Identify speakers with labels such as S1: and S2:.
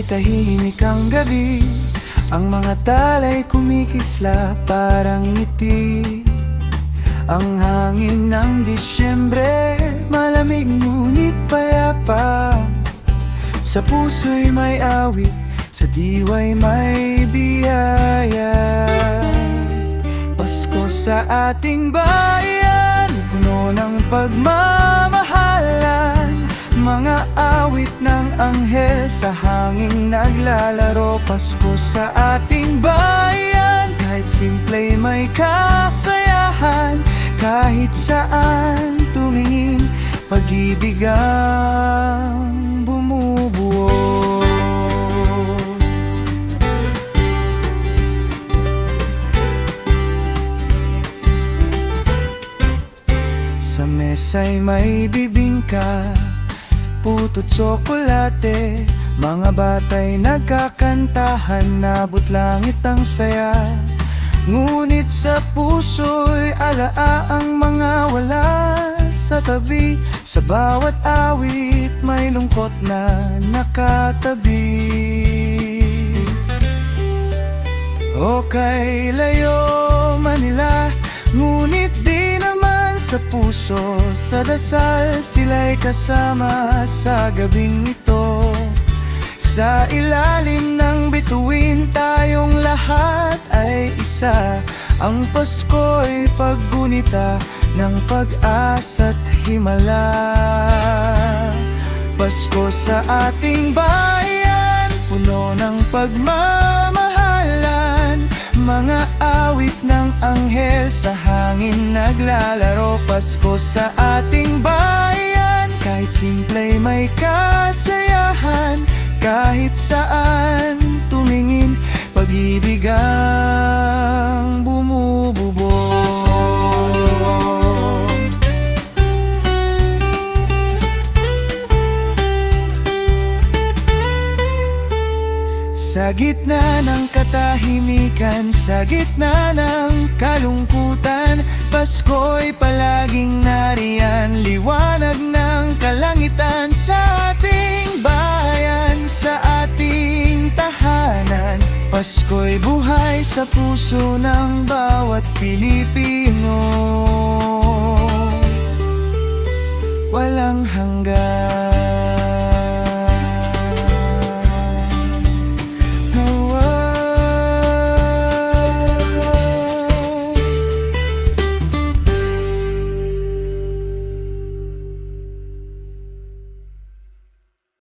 S1: ay tahimik ang gabi, ang mga talay kumikisla parang ngiti. Ang hangin ng Disyembre, malamig ngunit payapa. Sa puso'y may awit, sa diwa'y may biyaya. Pasko sa ating bayan, puno ng pagmamahalan. Mga awit ng anghel sa hangin naglalaro. Pasko sa ating bayan, kahit simpleng may kasayahan. Kahit saan tumingin, pag-ibig ang bumubuo. Sa mesa'y may bibingka, puto't tsokolate. Mga bata'y nagkakantahan, nabot langit ang saya. Ngunit sa puso'y alaang mga wala sa tabi. Sa bawat awit may lungkot na nakatabi. O kay layo Manila, ngunit di naman sa puso. Sa dasal sila'y kasama sa gabing ito. Sa ilalim ng bituin tayong lahat ay isa. Ang Pasko'y paggunita ng pag-asa't himala. Pasko sa ating bayan, puno ng pagmamahalan. Mga awit ng anghel sa hangin naglalaro. Pasko sa ating bayan, kahit simpleng may kasayahan. Kahit saan tumingin, pag-ibig ang bumububog. Sa gitna ng katahimikan, sa gitna ng kalungkutan, Pasko'y palaging nariyan. Liwanag ng kalangitan sa ating bayan, sa ating tahanan. Pasko'y buhay sa puso ng bawat Pilipino. Walang hanggan.